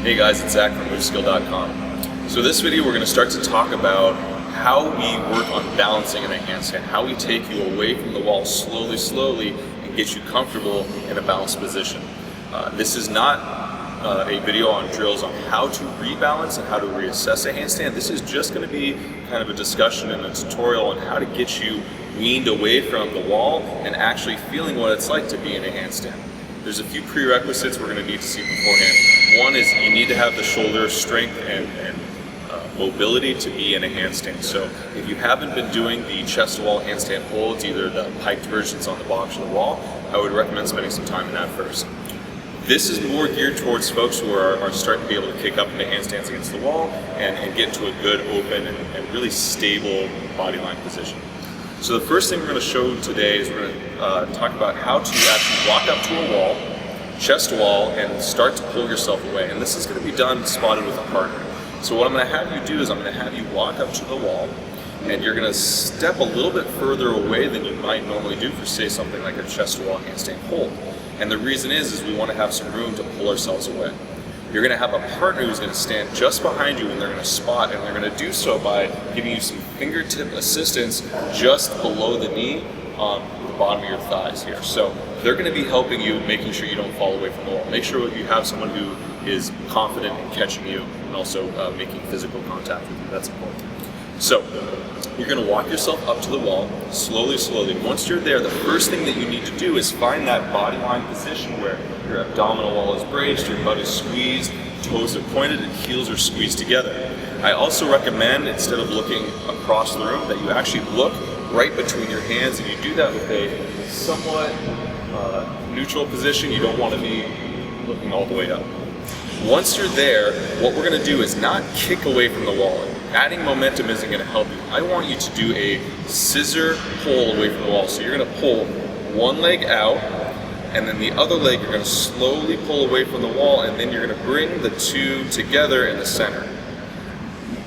Hey guys, it's Zach from moveSKILL.com. So this video we're going to start to talk about how we work on balancing in a handstand, how we take you away from the wall slowly and get you comfortable in a balanced position. This is not a video on drills on how to rebalance and how to reassess a handstand. This is just going to be kind of a discussion and a tutorial on how to get you weaned away from the wall and actually feeling what it's like to be in a handstand. There's a few prerequisites we're going to need to see beforehand. One is you need to have the shoulder strength and mobility to be in a handstand. So if you haven't been doing the chest to wall handstand holds, either the piped versions on the box or the wall, I would recommend spending some time in that first. This is more geared towards folks who are starting to be able to kick up into handstands against the wall and get to a good, open, and really stable body line position. So the first thing we're going to show today is we're going to talk about how to actually walk up to a wall, chest to wall, and start to pull yourself away. And this is going to be done spotted with a partner. So what I'm going to have you do is I'm going to have you walk up to the wall, and you're going to step a little bit further away than you might normally do for, say, something like a chest to wall handstand hold. And the reason is we want to have some room to pull ourselves away. You're going to have a partner who's going to stand just behind you, and they're going to spot, and they're going to do so by giving you some fingertip assistance just below the knee on the bottom of your thighs here. So they're going to be helping you, making sure you don't fall away from the wall. Make sure you have someone who is confident in catching you and also making physical contact with you. That's important. So you're going to walk yourself up to the wall slowly. Once you're there, the first thing that you need to do is find that body line position where your abdominal wall is braced, your butt is squeezed, toes are pointed, and heels are squeezed together. I also recommend, instead of looking across the room, that you actually look right between your hands, and you do that with a somewhat neutral position. You don't want to be looking all the way up. Once you're there, what we're going to do is not kick away from the wall. Adding momentum isn't going to help you. I want you to do a scissor pull away from the wall. So you're going to pull one leg out, and then the other leg you're going to slowly pull away from the wall, and then you're going to bring the two together in the center.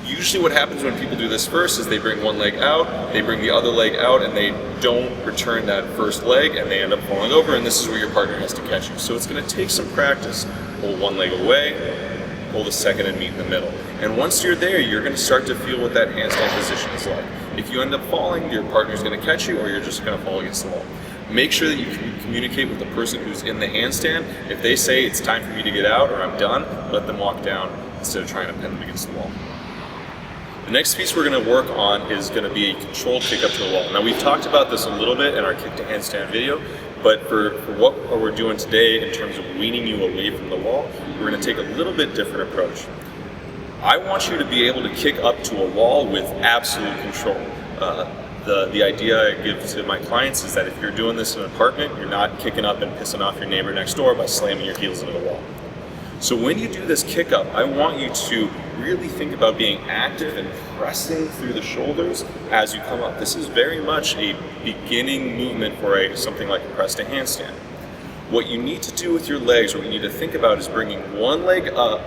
Usually what happens when people do this first is they bring one leg out, they bring the other leg out, and they don't return that first leg, and they end up falling over, and this is where your partner has to catch you. So it's going to take some practice. Pull one leg away, pull the second and meet in the middle. And once you're there, you're going to start to feel what that handstand position is like. If you end up falling, your partner's going to catch you, or you're just going to fall against the wall. Make sure that you can communicate with the person who's in the handstand. If they say it's time for me to get out or I'm done, let them walk down instead of trying to pin them against the wall. The next piece we're going to work on is going to be a controlled kick up to the wall. Now, we've talked about this a little bit in our kick to handstand video, but for what we're doing today in terms of weaning you away from the wall, we're going to take a little bit different approach. I want you to be able to kick up to a wall with absolute control. The idea I give to my clients is that if you're doing this in an apartment, you're not kicking up and pissing off your neighbor next door by slamming your heels into the wall. So when you do this kick up, I want you to really think about being active and pressing through the shoulders as you come up. This is very much a beginning movement for something like a press to handstand. What you need to do with your legs, what you need to think about, is bringing one leg up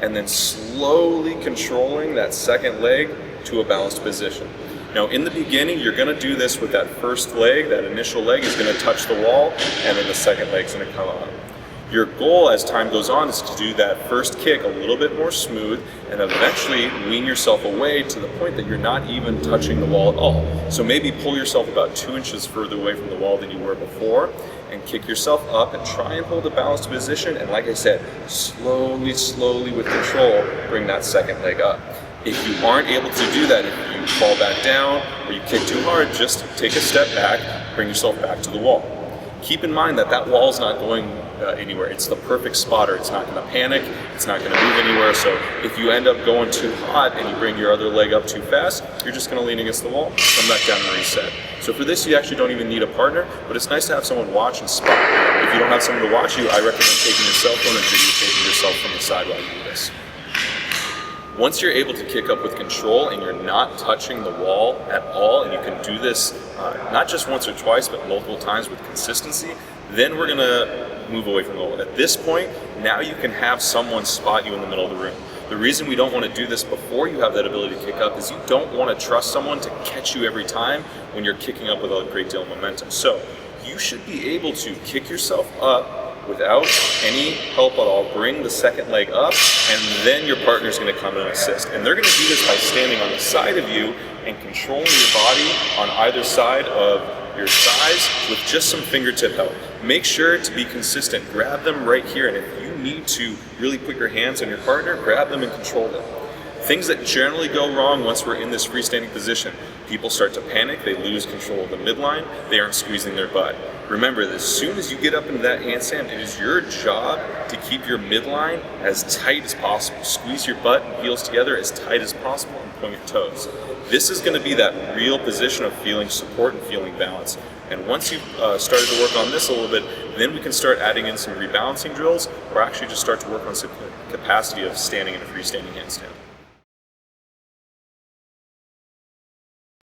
and then slowly controlling that second leg to a balanced position. Now, in the beginning, you're going to do this with that first leg. That initial leg is going to touch the wall, and then the second leg is going to come up. Your goal as time goes on is to do that first kick a little bit more smooth and eventually wean yourself away to the point that you're not even touching the wall at all. So maybe pull yourself about 2 inches further away from the wall than you were before and kick yourself up and try and hold a balanced position. And like I said, slowly with control, bring that second leg up. If you aren't able to do that, if you fall back down or you kick too hard, just take a step back, bring yourself back to the wall. Keep in mind that that wall's not going anywhere. It's the perfect spotter. It's not going to panic. It's not going to move anywhere. So if you end up going too hot and you bring your other leg up too fast, you're just going to lean against the wall, come back down and reset. So for this, you actually don't even need a partner, but it's nice to have someone watch and spot. If you don't have someone to watch you, I recommend taking your cell phone and videotaping yourself from the side while you do this. Once you're able to kick up with control and you're not touching the wall at all, and you can do this not just once or twice, but multiple times with consistency, then we're gonna move away from the wall. At this point, now you can have someone spot you in the middle of the room. The reason we don't want to do this before you have that ability to kick up is you don't want to trust someone to catch you every time when you're kicking up with a great deal of momentum. So you should be able to kick yourself up without any help at all. Bring the second leg up, and then your partner's going to come and assist. And they're going to do this by standing on the side of you and controlling your body on either side of your thighs with just some fingertip help. Make sure to be consistent. Grab them right here, and if you need to really put your hands on your partner, grab them and control them. Things that generally go wrong once we're in this freestanding position: people start to panic, they lose control of the midline, they aren't squeezing their butt. Remember that as soon as you get up into that handstand, it is your job to keep your midline as tight as possible. Squeeze your butt and heels together as tight as possible and point your toes. This is going to be that real position of feeling support and feeling balance. And once you've started to work on this a little bit, then we can start adding in some rebalancing drills, or actually just start to work on some capacity of standing in a freestanding handstand.